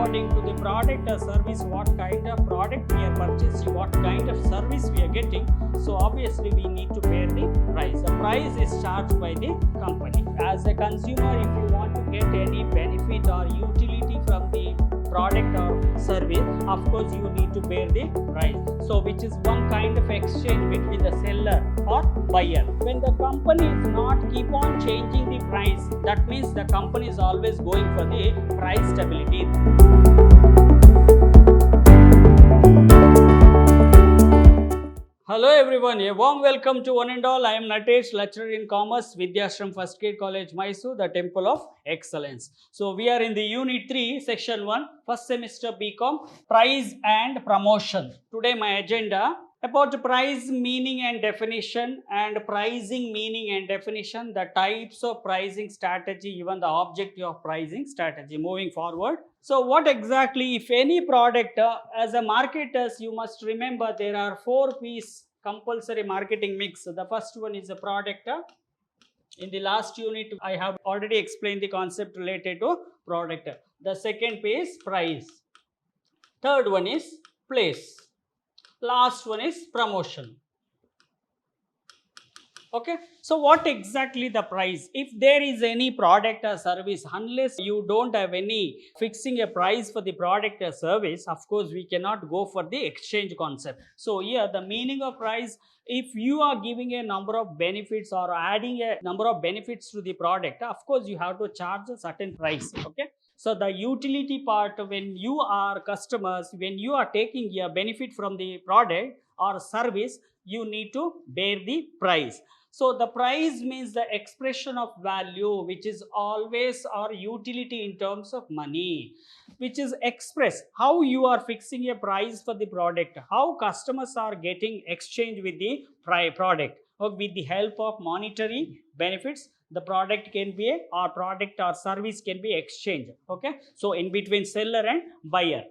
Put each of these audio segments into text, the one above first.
according to the product or service, what kind of product we are purchasing, what kind of service we are getting. So obviously we need to bear the price. The price is charged by the company. As a consumer, if you want to get any benefit or utility from the product or service, of course you need to bear the price. So which is one kind of exchange between the seller or buyer. When the company is not keep on changing the price, that means the company is always going for the price stability. Hello everyone, a warm welcome to one and all. I am Natesh, lecturer in commerce, Vidhyaashram First Grade College, MYSURU, the Temple of Excellence. So we are in the Unit 3, Section 1, first semester BCom, Price and Promotion. Today my agenda about price meaning and definition, and pricing meaning and definition, the types of pricing strategy, even the objective of pricing strategy. Moving forward. So what exactly, if any product, as a marketers, you must remember there are 4 P's compulsory marketing mix. The first one is a product. In the last unit, I have already explained the concept related to product. The second P is price. Third one is place. Last one is promotion. Okay, so what exactly the price? If there is any product or service, unless you don't have any fixing a price for the product or service, of course we cannot go for the exchange concept. So here the meaning of price, if you are giving a number of benefits or adding a number of benefits to the product, of course you have to charge a certain price. Okay, so the utility part, when you are customers, when you are taking a benefit from the product or service, you need to bear the price. So the price means the expression of value, which is always our utility in terms of money, which is expressed how you are fixing a price for the product, how customers are getting exchange with the product, or with the help of monetary benefits. The product can be or product or service can be exchanged. Okay, so in between seller and buyer,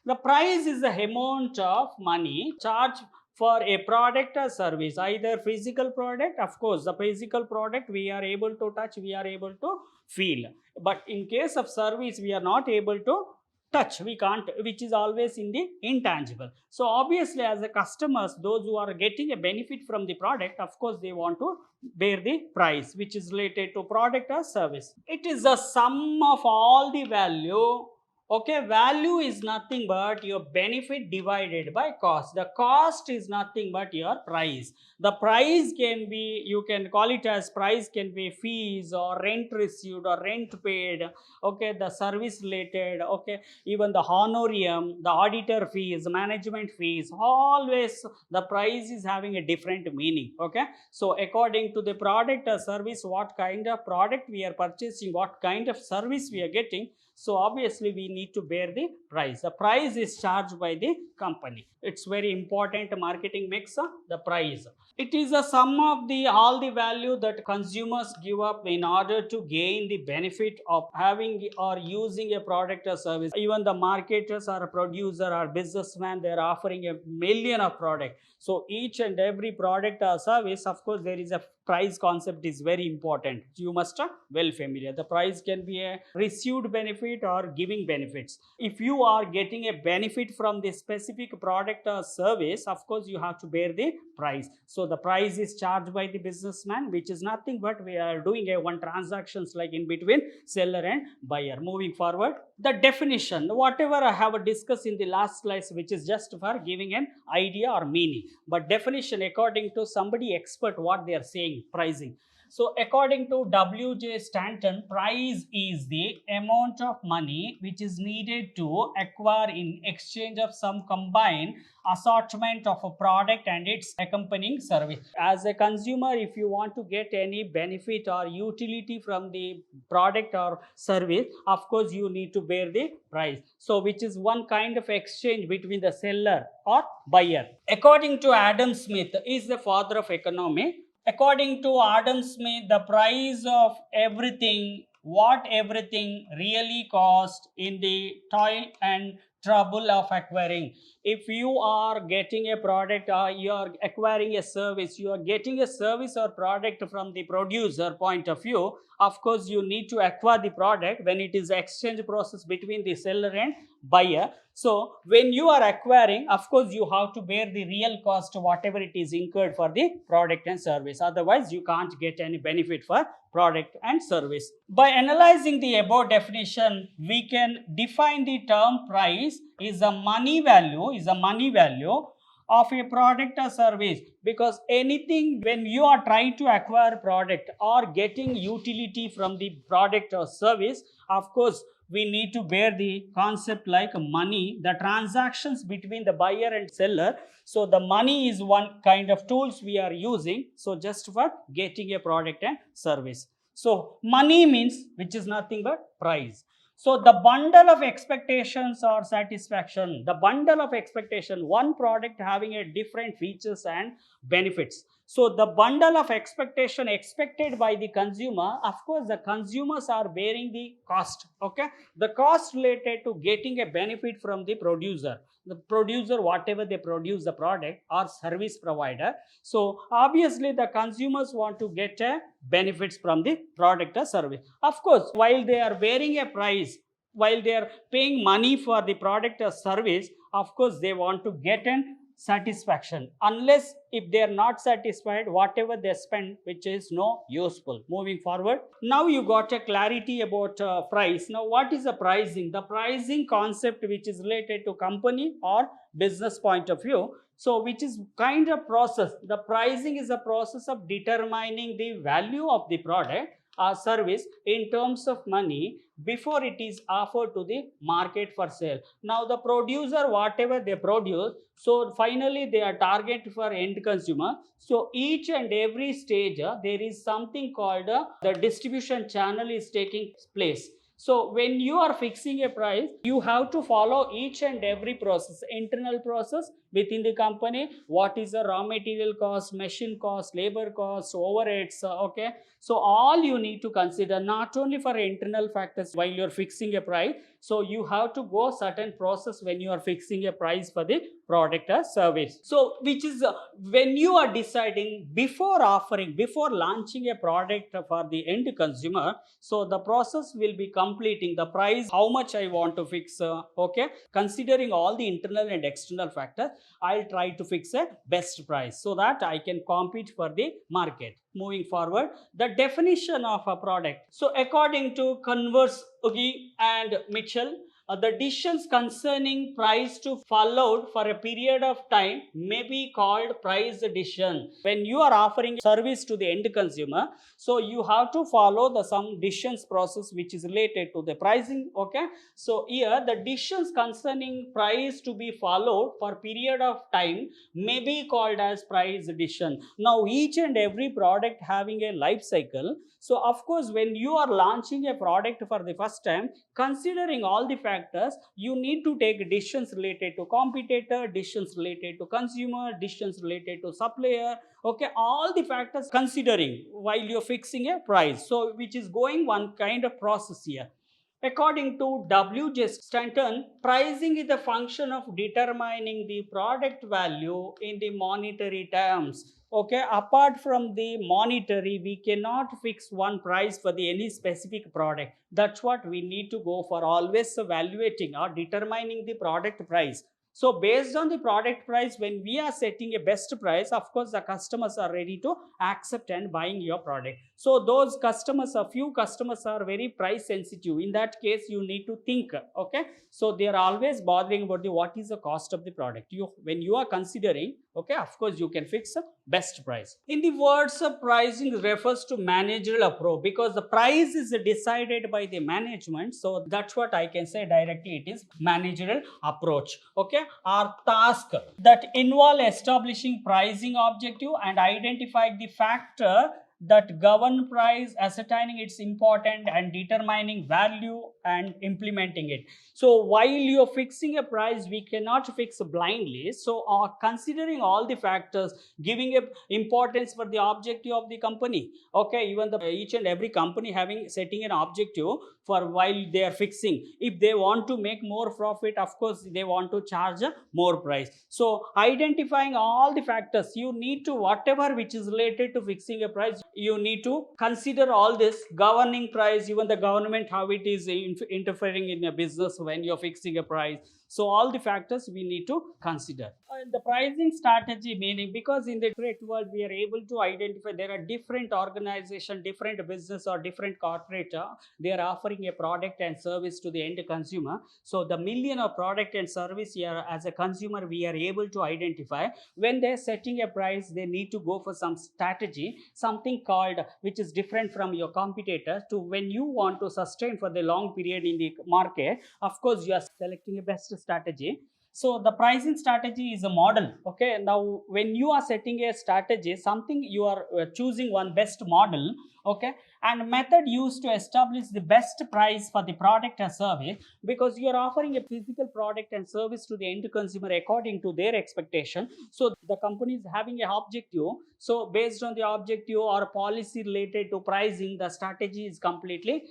the price is the amount of money charged for a product or service, either physical product. Of course the physical product we are able to touch, we are able to feel, but in case of service we are not able to touch, we can't, which is always in the intangible. So obviously as a customers, those who are getting a benefit from the product, of course they want to bear the price, which is related to product or service. It is the sum of all the value. Okay, value is nothing but your benefit divided by cost. The cost is nothing but your price. The price can be, you can call it as price, can be fees or rent received or rent paid. Okay, the service related, okay, even the honorarium, the auditor fees, management fees, always the price is having a different meaning. Okay, so according to the product or service, what kind of product we are purchasing, what kind of service we are getting, so obviously we need to bear the price. The price is charged by the company. It's very important marketing mix, the price. It is a sum of the all the value that consumers give up in order to gain the benefit of having or using a product or service. Even the marketers or a producer or businessman, they are offering a million of product. So each and every product or service, of course there is a price concept is very important. You must well familiar. The price can be a received benefit or giving benefits. If you are getting a benefit from the specific product or service, of course you have to bear the price. So the price is charged by the businessman, which is nothing but we are doing a one transactions like in between seller and buyer. Moving forward, the definition, whatever I have discussed in the last slides, which is just for giving an idea or meaning, but definition according to somebody expert, what they are saying, pricing. So according to W.J. Stanton, price is the amount of money which is needed to acquire in exchange of some combined assortment of a product and its accompanying service. As a consumer, if you want to get any benefit or utility from the product or service, of course you need to bear the price. So which is one kind of exchange between the seller or buyer. According to Adam Smith, is the father of economy. According to Adam Smith, the price of everything, what everything really cost in the toil and trouble of acquiring. If you are getting a product or you are acquiring a service, you are getting a service or product from the producer point of view, of course you need to acquire the product when it is exchange process between the seller and buyer. So when you are acquiring, of course you have to bear the real cost, whatever it is incurred for the product and service. Otherwise you can't get any benefit for product and service. By analyzing the above definition, we can define the term price is a money value of a product or service, because anything when you are trying to acquire product or getting utility from the product or service, of course we need to bear the concept like money, the transactions between the buyer and seller. So the money is one kind of tools we are using, so just for getting a product and service. So money means, which is nothing but price. So the bundle of expectations or satisfaction, the bundle of expectation, one product having a different features and benefits. So the bundle of expectation expected by the consumer, of course the consumers are bearing the cost, okay, the cost related to getting a benefit from the producer. The producer, whatever they produce the product or service provider. So obviously the consumers want to get a benefits from the product or service. Of course, while they are bearing a price, while they are paying money for the product or service, of course they want to get an satisfaction. Unless if they are not satisfied, whatever they spend, which is no useful. Moving forward, now you got a clarity about price. Now what is the pricing? The pricing concept which is related to company or business point of view. So which is kind of process. The pricing is a process of determining the value of the product or service in terms of money before it is offered to the market for sale. Now the producer, whatever they produce, so finally they are target for end consumer. So each and every stage there is something called the distribution channel is taking place. So when you are fixing a price, you have to follow each and every process, internal process within the company. What is the raw material cost, machine cost, labor cost, overheads, okay. So all you need to consider, not only for internal factors while you are fixing a price. So you have to go certain process when you are fixing a price for the product or service. So which is when you are deciding before offering, before launching a product for the end consumer. So the process will be completing the price, how much I want to fix, okay. Considering all the internal and external factors, I'll try to fix a best price so that I can compete for the market. Moving forward, the definition of a product. So according to Converse, Ugi and Mitchell, the decisions concerning price to followed for a period of time may be called price decision. When you are offering service to the end consumer, so you have to follow the some decisions process which is related to the pricing, okay. So here the decisions concerning price to be followed for period of time may be called as price decision. Now each and every product having a life cycle. So of course when you are launching a product for the first time, considering all the factors, you need to take decisions related to competitor, decisions related to consumer, decisions related to supplier, okay, all the factors considering while you're fixing a price. So which is going one kind of process here. According to W.J. Stanton, pricing is the function of determining the product value in the monetary terms. Okay, apart from the monetary, we cannot fix one price for the any specific product. That's what we need to go for, always evaluating or determining the product price. So based on the product price, when we are setting a best price, of course the customers are ready to accept and buying your product. So those customers, a few customers are very price sensitive. In that case, you need to think, okay. So they are always bothering about the what is the cost of the product. When you are considering, okay, of course you can fix a best price. In the words of pricing refers to managerial approach, because the price is decided by the management. So that's what I can say directly, it is managerial approach, okay. Our task that involve establishing pricing objective and identifying the factor that govern price, ascertaining its important and determining value and implementing it. So while you're fixing a price, we cannot fix blindly. So considering all the factors, giving a importance for the objective of the company. Okay, even the each and every company having setting an objective for while they are fixing. If they want to make more profit, of course they want to charge a more price. So identifying all the factors, you need to whatever which is related to fixing a price, you need to consider all this governing price, even the government how it is interfering in a business when you're fixing a price. So all the factors we need to consider. And the pricing strategy, meaning because in the corporate world we are able to identify there are different organization, different business or different corporate, they are offering a product and service to the end consumer. So the million of product and service here as a consumer we are able to identify. When they're setting a price, they need to go for some strategy, something called which is different from your competitors. To when you want to sustain for the long period in the market, of course you are selecting a best strategy. So the pricing strategy is a model. Okay, now when you are setting a strategy, something you are choosing one best model. Okay, and method used to establish the best price for the product or service, because you are offering a physical product and service to the end consumer according to their expectation. So the company is having an objective. So based on the objective or policy related to pricing, the strategy is completely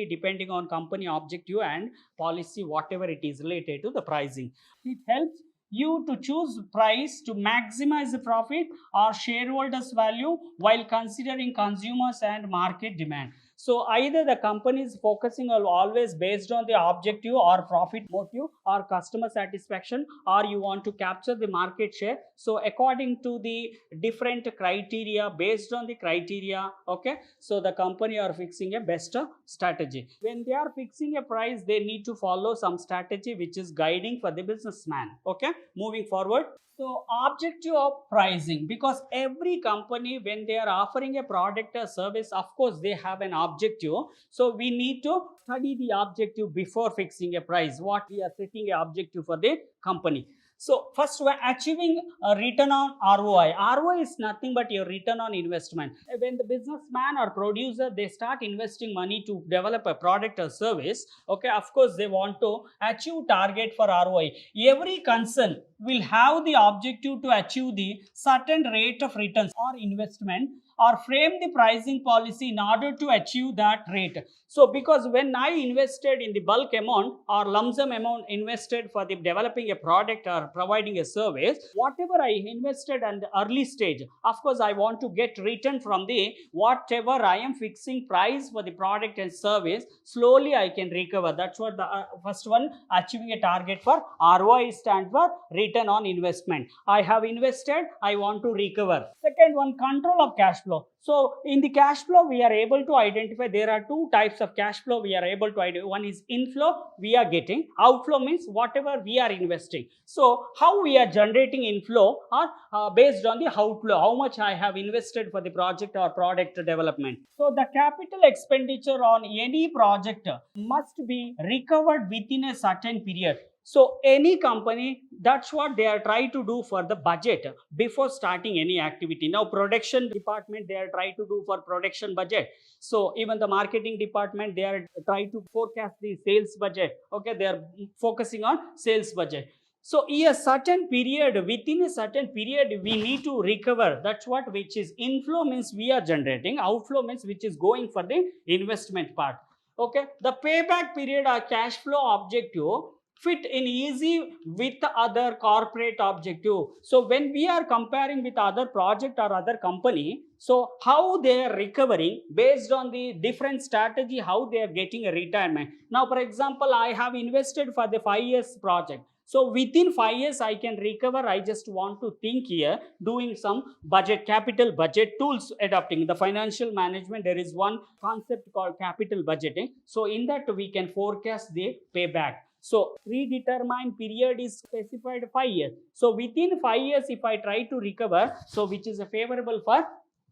depending on company objective and policy, whatever it is related to the pricing. It helps you to choose price to maximize the profit or shareholders value while considering consumers and market demand. So either the company is focusing on always based on the objective or profit motive or customer satisfaction, or you want to capture the market share. So according to the different criteria, based on the criteria, okay, so the company are fixing a best strategy. When they are fixing a price, they need to follow some strategy which is guiding for the businessman. Okay, moving forward. So objective of pricing, because every company when they are offering a product or service, of course they have an objective. So we need to study the objective before fixing a price, what we are setting a objective for the company. So first, we're achieving a return on ROI. ROI is nothing but your return on investment. When the businessman or producer, they start investing money to develop a product or service, okay, of course they want to achieve target for ROI. Every concern will have the objective to achieve the certain rate of returns or investment, or frame the pricing policy in order to achieve that rate. So because when I invested in the bulk amount or lump sum amount invested for the developing a product or providing a service, whatever I invested at the early stage, of course I want to get return from the whatever I am fixing price for the product and service, slowly I can recover. That's what the first one, achieving a target for ROI stand for return on investment. I have invested, I want to recover. Second one, control of cash flow. So in the cash flow, we are able to identify there are two types of cash flow we are able to identify. One is inflow we are getting, outflow means whatever we are investing. So how we are generating inflow or based on the outflow, how much I have invested for the project or product development. So the capital expenditure on any project must be recovered within a certain period. So any company, that's what they are trying to do for the budget before starting any activity. Now production department, they are trying to do for production budget. So even the marketing department, they are trying to forecast the sales budget. Okay, they are focusing on sales budget. So in a certain period, within a certain period, we need to recover. That's what, which is inflow means we are generating, outflow means which is going for the investment part. Okay, the payback period or cash flow objective fit in easy with other corporate objective. So when we are comparing with other project or other company, so how they are recovering based on the different strategy, how they are getting a retirement. Now for example, I have invested for the 5 years project. So within 5 years I can recover. I just want to think here, doing some budget, capital budget tools, adopting the financial management. There is one concept called capital budgeting. So in that we can forecast the payback. So predetermined period is specified 5 years. So within 5 years, if I try to recover, so which is a favorable for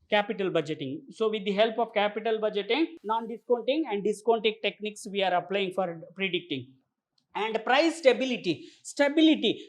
capital budgeting. So with the help of capital budgeting, non-discounting and discounting techniques we are applying for predicting. And price stability,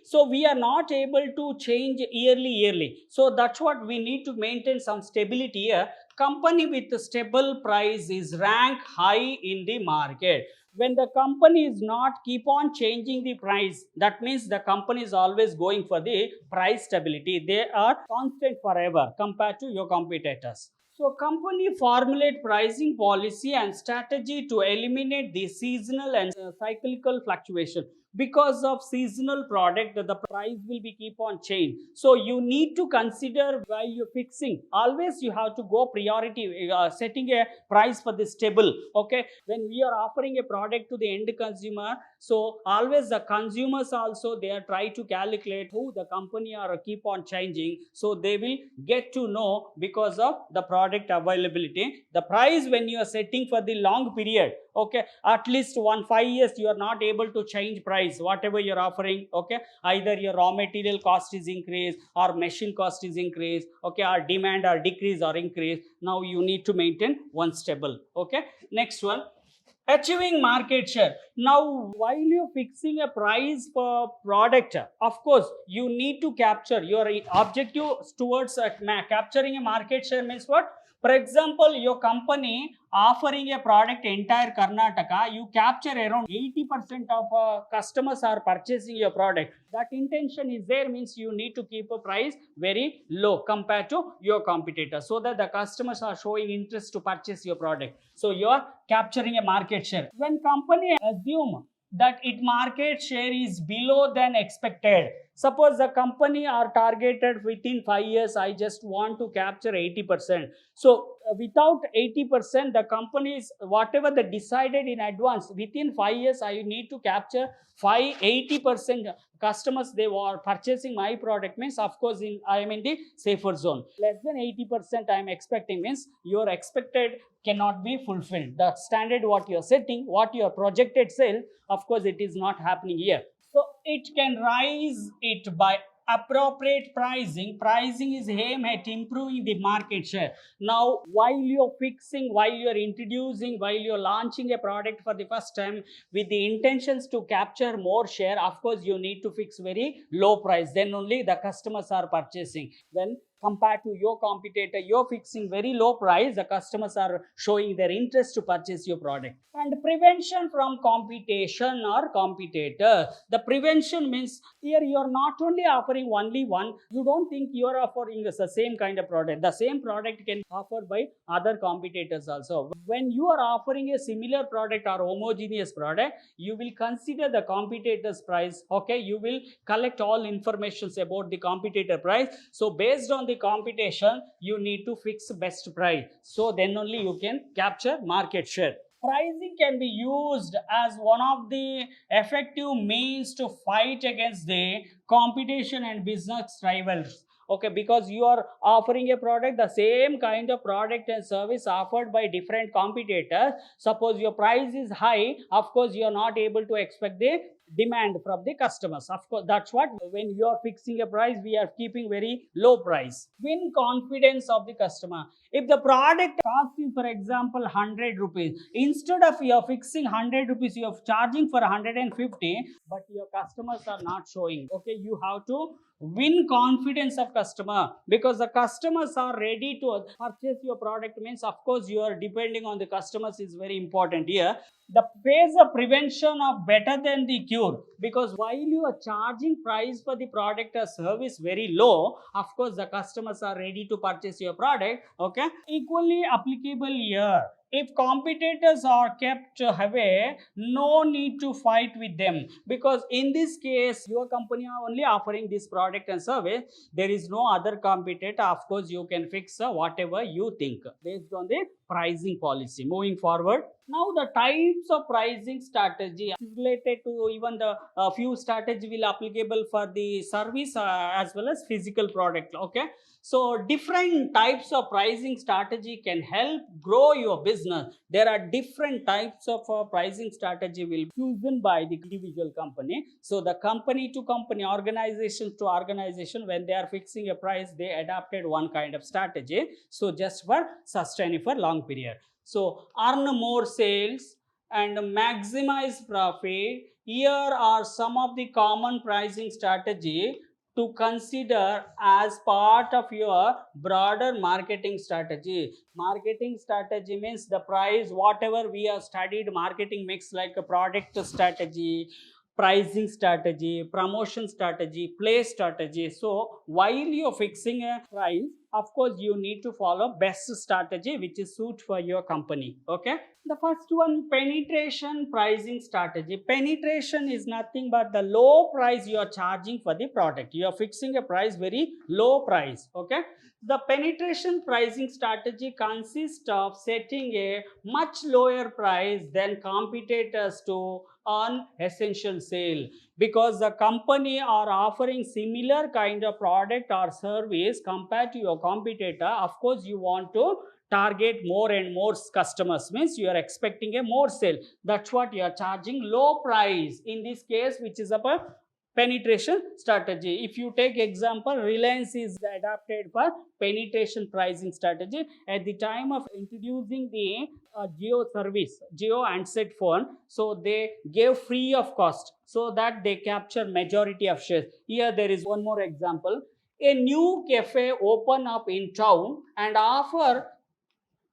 so we are not able to change yearly, so that's what we need to maintain some stability here. Company with a stable price is rank high in the market. When the company is not keep on changing the price, that means the company is always going for the price stability. They are constant forever compared to your competitors. So company formulate pricing policy and strategy to eliminate the seasonal and cyclical fluctuation. Because of seasonal product, the price will be keep on change. So you need to consider while you're fixing. Always you have to go priority, setting a price for the stable. Okay, when we are offering a product to the end consumer, so always the consumers also they are try to calculate who the company are keep on changing, so they will get to know because of the product availability. The price when you are setting for the long period, okay, at least 5 years you are not able to change price whatever you're offering. Okay, either your raw material cost is increased or machine cost is increased, okay, or demand or decrease or increase. Now you need to maintain one stable. Okay, next one, achieving market share. Now while you're fixing a price for product, of course you need to capture your objective towards capturing a market share. Means what? For example, your company offering a product entire Karnataka, you capture around 80% of customers are purchasing your product. That intention is there, means you need to keep a price very low compared to your competitors, so that the customers are showing interest to purchase your product. So you are capturing a market share. When company assume that its market share is below than expected, suppose the company are targeted within 5 years, I just want to capture 80%. So without 80%, the companies whatever they decided in advance, within 5 years I need to capture 80% customers they were purchasing my product, means of course I am in the safer zone. Less than 80% I am expecting, means your expected cannot be fulfilled. The standard what you are setting, what your projected sale, of course it is not happening here. So it can rise it by appropriate pricing. Pricing is aim at improving the market share. Now while you're fixing, while you're introducing, while you're launching a product for the first time with the intentions to capture more share, of course you need to fix very low price, then only the customers are purchasing. When compared to your competitor, you're fixing very low price, the customers are showing their interest to purchase your product. And prevention from competition or competitor. The prevention means here you are not only offering only one, you don't think you are offering the same kind of product. The same product can be offered by other competitors also. When you are offering a similar product or homogeneous product, you will consider the competitor's price. Okay, you will collect all informations about the competitor price. So based on the competition, you need to fix best price, so then only you can capture market share. Pricing can be used as one of the effective means to fight against the competition and business rivals. Okay, because you are offering a product, the same kind of product and service offered by different competitors. Suppose your price is high, of course you are not able to expect the demand from the customers. Of course, that's what when you are fixing a price, we are keeping very low price. Win confidence of the customer. If the product costs you, for example, 100 rupees, instead of you are fixing 100 rupees, you are charging for 150, but your customers are not showing. Okay, you have to win confidence of customer, because the customers are ready to purchase your product. Means of course you are depending on the customers is very important here. The phase of prevention of better than the cure, because while you are charging price for the product or service very low, of course the customers are ready to purchase your product. Okay, equally applicable here. If competitors are kept away, no need to fight with them, because in this case your company are only offering this product and service, there is no other competitor. Of course you can fix whatever you think based on the pricing policy. Moving forward, now the types of pricing strategy is related to even the few strategy will applicable for the service as well as physical product. Okay, so different types of pricing strategy can help grow your business. There are different types of pricing strategy will be chosen by the individual company. So the company to company, organization to organization, when they are fixing a price, they adapted one kind of strategy. So just for sustaining for long period. So earn more sales, and maximize profit. Here are some of the common pricing strategy to consider as part of your broader marketing strategy. Marketing strategy means the price, whatever we have studied marketing mix, like a product strategy, pricing strategy, promotion strategy, place strategy. So while you're fixing a price, of course you need to follow best strategy which is suit for your company. Okay, the first one, penetration pricing strategy. Penetration is nothing but the low price you are charging for the product. You are fixing a price very low price. Okay, the penetration pricing strategy consists of setting a much lower price than competitors to earn essential sale, because the company are offering similar kind of product or service compared to your competitor. Of course you want to target more and more customers, means you are expecting a more sale. That's what you are charging low price in this case, which is a penetration strategy. If you take example, Reliance is adapted for penetration pricing strategy. At the time of introducing the Geo service, Geo handset phone, so they gave free of cost so that they capture majority of shares. Here there is one more example. A new cafe open up in town and offer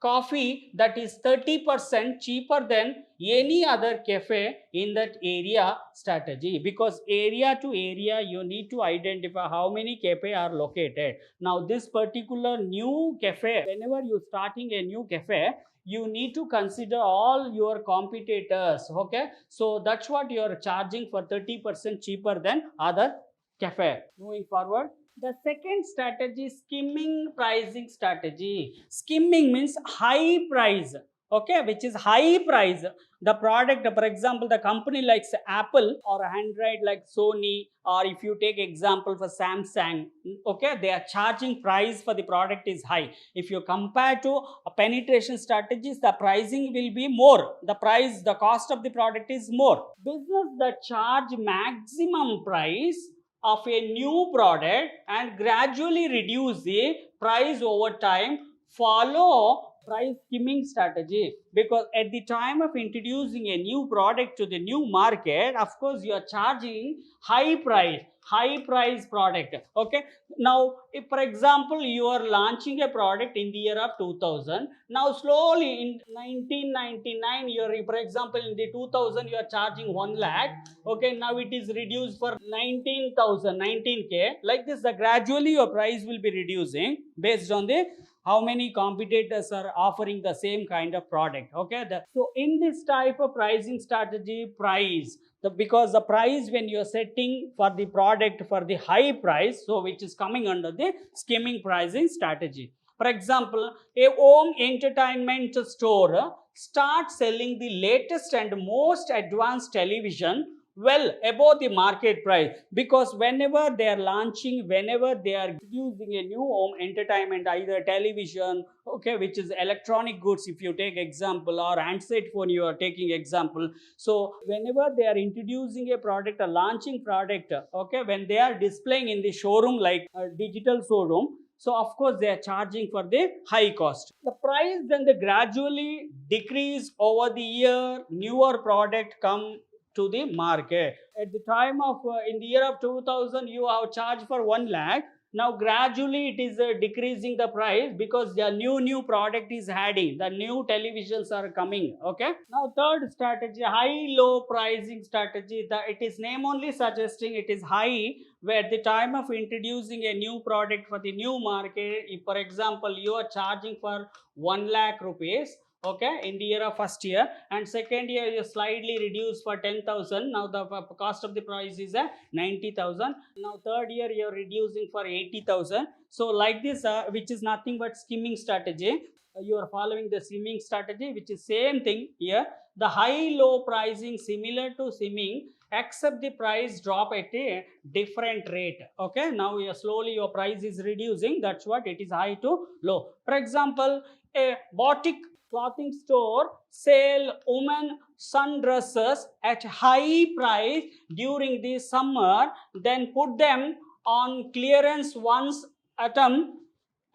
coffee that is 30% cheaper than any other cafe in that area strategy, because area to area you need to identify how many cafe are located. Now this particular new cafe, whenever you starting a new cafe, you need to consider all your competitors. Okay, so that's what you are charging for 30% cheaper than other cafe. Moving forward, the second strategy, skimming pricing strategy. Skimming means high price, okay, which is high price. The product, for example, the company like Apple, or Android like Sony, or if you take example for Samsung, okay, they are charging price for the product is high. If you compare to penetration strategies, the pricing will be more. The price, the cost of the product is more. Business that charge maximum price of a new product and gradually reduce the price over time follow price skimming strategy, because at the time of introducing a new product to the new market, of course you are charging high price product. Okay, now if for example you are launching a product in the year of 2000, now slowly in 1999 you are, for example in the 2000 you are charging 1 lakh. Okay, now it is reduced for 19,000, 19k, like this the gradually your price will be reducing based on the how many competitors are offering the same kind of product. Okay, so in this type of pricing strategy, price, because the price when you are setting for the product for the high price, so which is coming under the skimming pricing strategy. For example, a home entertainment store starts selling the latest and most advanced television well above the market price, because whenever they are launching, whenever they are introducing a new home entertainment, either television, okay, which is electronic goods if you take example, or handset phone you are taking example. So whenever they are introducing a product, a launching product, okay, when they are displaying in the showroom like a digital showroom, so of course they are charging for the high cost. The price then they gradually decrease over the year, newer product come to the market. At the time of in the year of 2000 you have charged for 1 lakh. Now gradually it is decreasing the price, because the new product is adding, the new televisions are coming. Okay, now third strategy, high low pricing strategy. It is name only suggesting it is high, where at the time of introducing a new product for the new market, if for example you are charging for 1 lakh rupees, okay, in the year of first year, and second year you slightly reduce for 10,000. Now the cost of the price is 90,000. Now third year you are reducing for 80,000. So like this, which is nothing but skimming strategy. You are following the skimming strategy, which is same thing here. The high low pricing similar to skimming, except the price drop at a different rate. Okay, now you slowly your price is reducing. That's what it is, high to low. For example, a boutique clothing store sell women sundresses at high price during the summer, then put them on clearance once item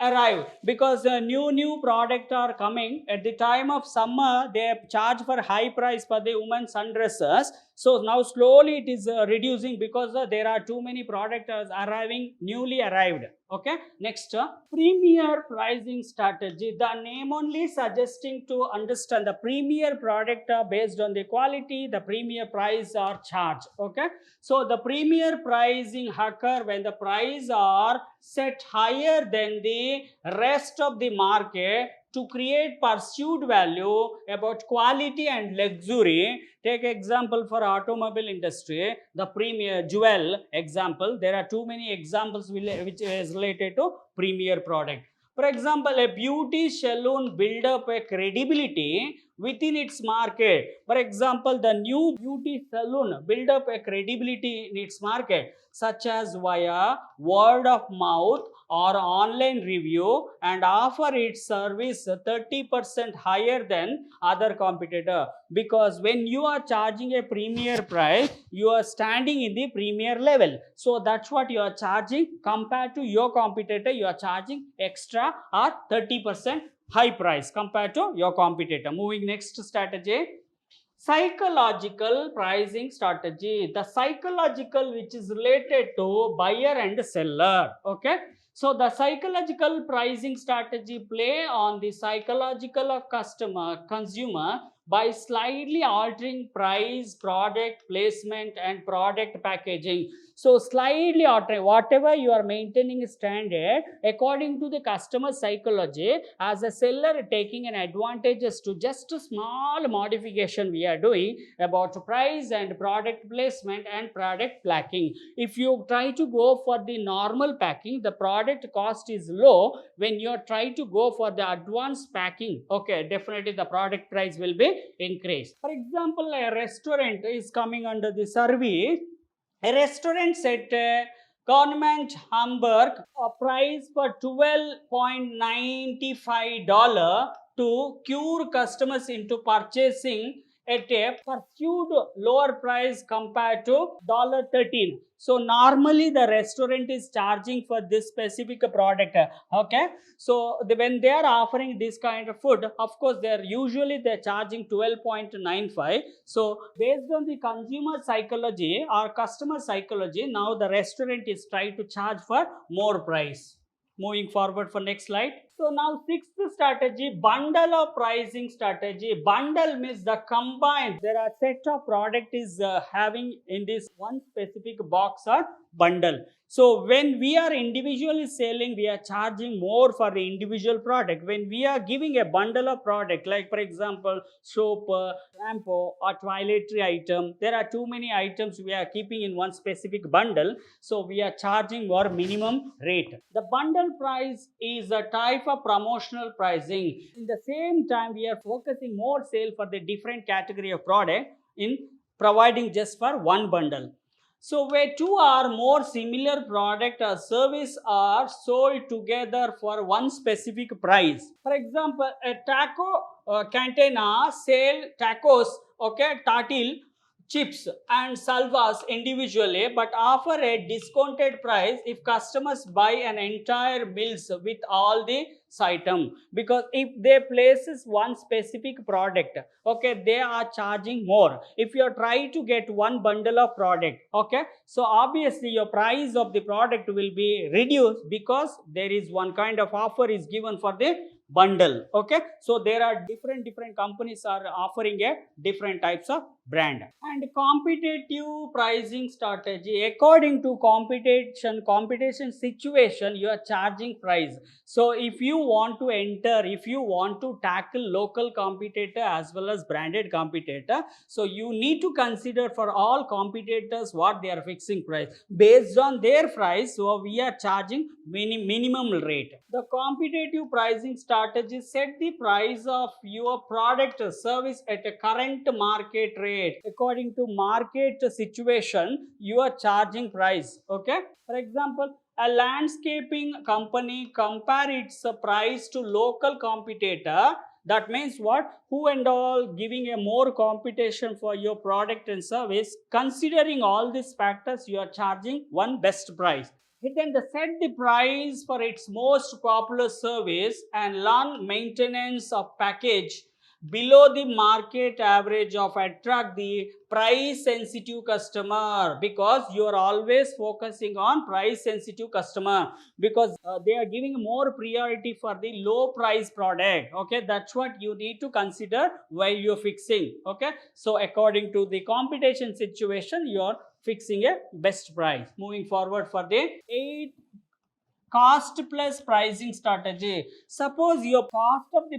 arrive, because new product are coming at the time of summer. They charge for high price for the women's sundresses. So now slowly it is reducing, because there are too many products arriving, newly arrived. Okay, next, premier pricing strategy. The name only suggesting to understand the premier product based on the quality, the premier price are charged. Okay, so the premier pricing occur when the price are set higher than the rest of the market to create perceived value about quality and luxury. Take example for automobile industry, the premier jewel example. There are too many examples which is related to premier product. For example, a beauty salon build up a credibility within its market. For example, the new beauty salon build up a credibility in its market, such as via word of mouth or online review, and offer its service 30% higher than other competitor. Because when you are charging a premier price, you are standing in the premier level, so that's what you are charging. Compared to your competitor, you are charging extra or 30% high price compared to your competitor. Moving next strategy, psychological pricing strategy. The psychological which is related to buyer and seller. Okay, so the psychological pricing strategy play on the psychological of consumer by slightly altering price, product placement and product packaging. So slightly altering, whatever you are maintaining standard according to the customer psychology. As a seller, taking an advantages to just a small modification we are doing about price and product placement and product packing. If you try to go for the normal packing, the product cost is low. When you try to go for the advanced packing, okay, definitely the product price will be increased. For example, a restaurant is coming under the survey. A restaurant set Government Hamburg a price for $12.95 to cure customers into purchasing at a perceived lower price compared to $13. So normally the restaurant is charging for this specific product. Okay, so when they are offering this kind of food, of course they're charging 12.95. So based on the consumer psychology or customer psychology, now the restaurant is trying to charge for more price. Moving forward for next slide. So now sixth strategy, bundle of pricing strategy. Bundle means the combined, there are set of product is having in this one specific box or bundle. So when we are individually selling, we are charging more for the individual product. When we are giving a bundle of product, like for example soap, shampoo or toiletry item, there are too many items we are keeping in one specific bundle, so we are charging more minimum rate. The bundle price is a type of promotional pricing. In the same time, we are focusing more sale for the different category of product in providing just for one bundle. So where two or more similar product or service are sold together for one specific price. For example, a taco cantina sell tacos, okay, tatil, chips and salvas individually, but offer a discounted price if customers buy an entire meals with all the item. Because if they places one specific product, okay, they are charging more. If you try to get one bundle of product, okay, so obviously your price of the product will be reduced, because there is one kind of offer is given for the bundle. Okay, so there are different companies are offering a different types of brand. And competitive pricing strategy, according to competition situation, you are charging price. So if you want to enter, if you want to tackle local competitor as well as branded competitor, so you need to consider for all competitors what they are fixing price. Based on their price, so we are charging minimum rate. The competitive pricing strategy set the price of your product or service at a current market rate. According to market situation, you are charging price. Okay, for example, a landscaping company compare its price to local competitor. That means what? Who and all giving a more competition for your product and service. Considering all these factors, you are charging one best price. Then they set the price for its most popular service and learn maintenance of package below the market average of attract the price sensitive customer, because you are always focusing on price sensitive customer, because they are giving more priority for the low price product. Okay, that's what you need to consider while you're fixing. Okay, so according to the competition situation, you're fixing a best price. Moving forward for the 8, cost plus pricing strategy. Suppose your cost of the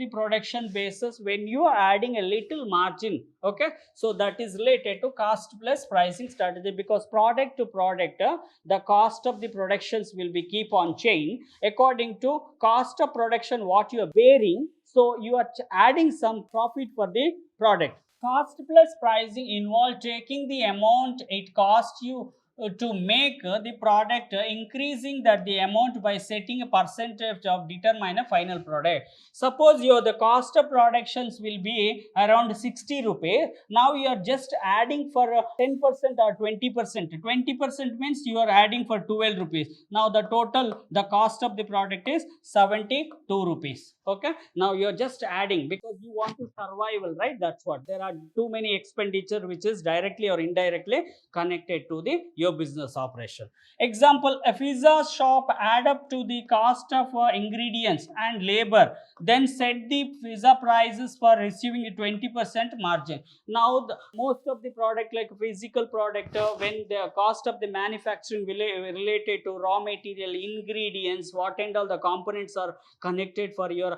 production basis when you are adding a little margin. Okay, so that is related to cost plus pricing strategy, because product to product the cost of the productions will be keep on change according to cost of production what you are bearing. So you are adding some profit for the product. Cost plus pricing involve taking the amount it costs you to make the product, increasing that the amount by setting a percentage of determine a final product. Suppose your the cost of productions will be around 60 rupees. Now you are just adding for 10% or 20%. 20% means you are adding for 12 rupees. Now the total the cost of the product is 72 rupees. Okay, now you are just adding because you want to survival, right? That's what, there are too many expenditure which is directly or indirectly connected to the your business operation. Example, a pizza shop add up to the cost of ingredients and labor, then set the pizza prices for receiving a 20% margin. Now most of the product like physical product, when the cost of the manufacturing related to raw material, ingredients, what and all the components are connected for your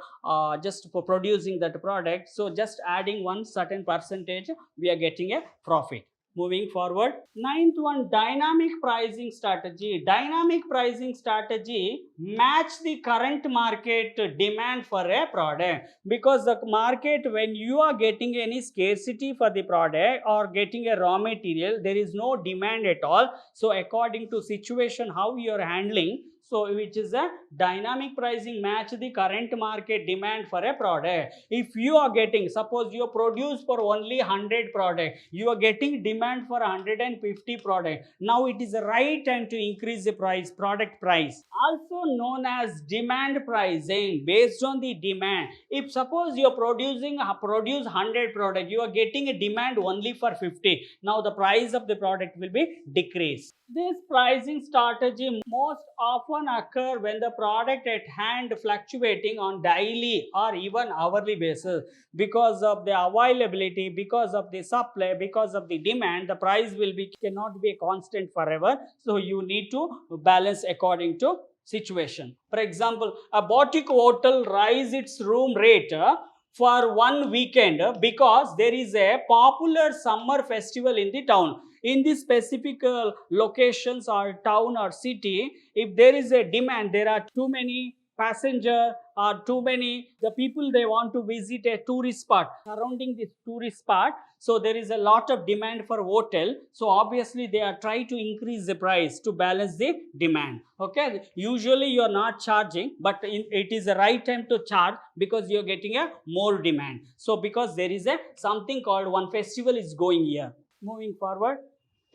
just for producing that product, so just adding one certain percentage we are getting a profit. Moving forward, ninth one, dynamic pricing strategy. Dynamic pricing strategy match the current market demand for a product, because the market, when you are getting any scarcity for the product or getting a raw material, there is no demand at all. So according to situation how you are handling, so which is a dynamic pricing match the current market demand for a product. If you are getting, suppose you produce for only 100 product, you are getting demand for 150 product, now it is the right time to increase the price, product price, also known as demand pricing, based on the demand. If suppose you are produce 100 product, you are getting a demand only for 50, now the price of the product will be decreased. This pricing strategy most often occur when the product at hand fluctuating on daily or even hourly basis, because of the availability, because of the supply, because of the demand, the price will be cannot be constant forever. So you need to balance according to situation. For example, a boutique hotel rise its room rate for one weekend because there is a popular summer festival in the town. In this specific locations or town or city, if there is a demand, there are too many passenger or too many the people they want to visit a tourist spot surrounding this tourist spot, so there is a lot of demand for hotel, so obviously they are trying to increase the price to balance the demand. Okay, usually you are not charging, but it is the right time to charge because you are getting a more demand. So because there is a something called one festival is going here. Moving forward,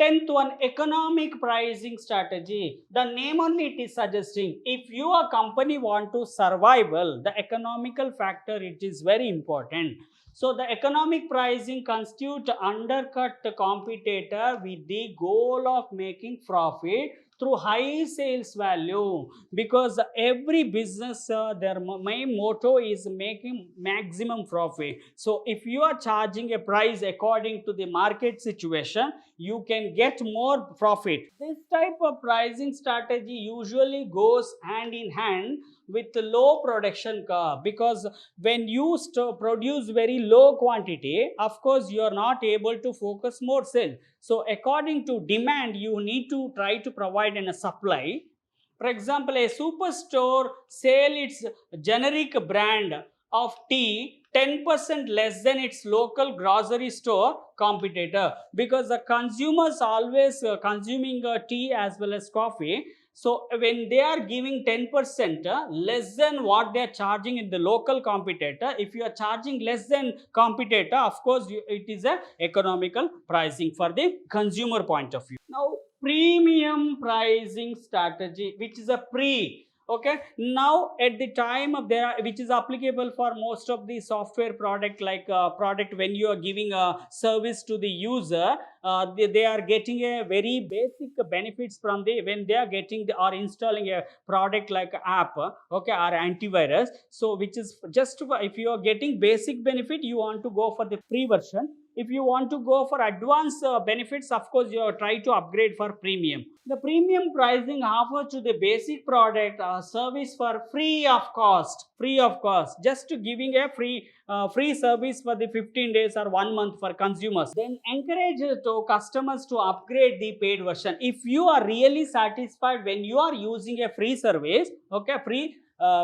10th one, economic pricing strategy. The name only it is suggesting, if your company want to survival, the economical factor it is very important. So the economic pricing constitute undercut the competitor with the goal of making profit through high sales value, because every business their main motto is making maximum profit. So if you are charging a price according to the market situation, you can get more profit. This type of pricing strategy usually goes hand in hand with low production cost, because when you produce very low quantity, of course you are not able to focus more sales. So according to demand, you need to try to provide in a supply. For example, a superstore sell its generic brand of tea 10% less than its local grocery store competitor, because the consumers always consuming tea as well as coffee. So when they are giving 10% less than what they are charging in the local competitor, if you are charging less than competitor, of course it is a economical pricing for the consumer point of view. Now premium pricing strategy, which is a pre. Okay, now at the time of there, which is applicable for most of the software product, like product, when you are giving a service to the user, they are getting a very basic benefits from the, when they are getting the, or installing a product like app, okay, or antivirus. So which is just if you are getting basic benefit, you want to go for the free version. If you want to go for advanced benefits, of course you try to upgrade for premium. The premium pricing offers to the basic product service for free of cost, just to giving a free service for the 15 days or 1 month for consumers. Then encourage to customers to upgrade the paid version. If you are really satisfied when you are using a free service, okay, free,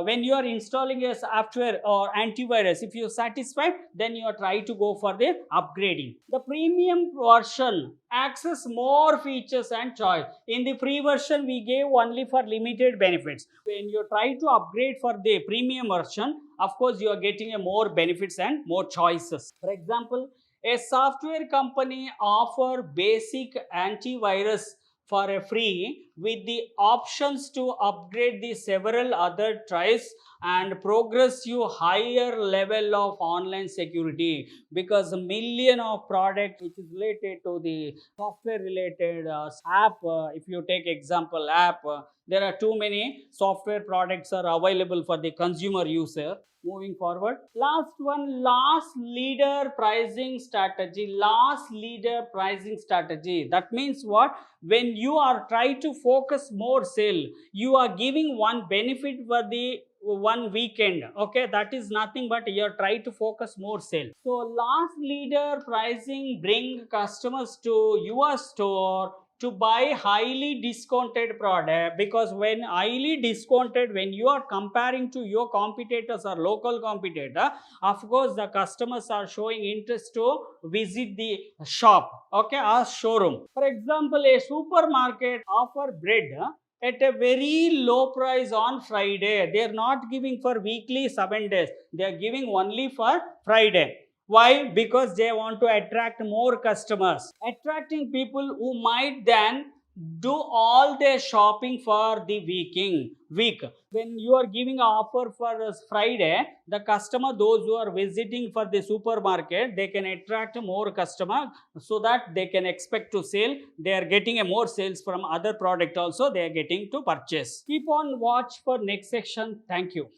when you are installing a software or antivirus, if you are satisfied, then you are try to go for the upgrading. The premium version access more features and choice. In the free version, we gave only for limited benefits. When you try to upgrade for the premium version, of course you are getting a more benefits and more choices. For example, a software company offer basic antivirus for a free with the options to upgrade the several other tries and progress you higher level of online security, because a million of product which is related to the software related app, if you take example app, there are too many software products are available for the consumer user. Moving forward, last one, loss leader pricing strategy. Loss leader pricing strategy, that means what? When you are trying to focus more sale, you are giving one benefit for the one weekend, okay, that is nothing but you are trying to focus more sale. So loss leader pricing bring customers to your store to buy highly discounted product, because when highly discounted, when you are comparing to your competitors or local competitor, of course the customers are showing interest to visit the shop, okay, or showroom. For example, a supermarket offer bread at a very low price on Friday. They are not giving for weekly 7 days, they are giving only for Friday. Why? Because they want to attract more customers, attracting people who might then do all their shopping for the week. When you are giving an offer for Friday, the customer, those who are visiting for the supermarket, they can attract more customer, so that they can expect to sell. They are getting a more sales from other product also, they are getting to purchase. Keep on watch for next section. Thank you.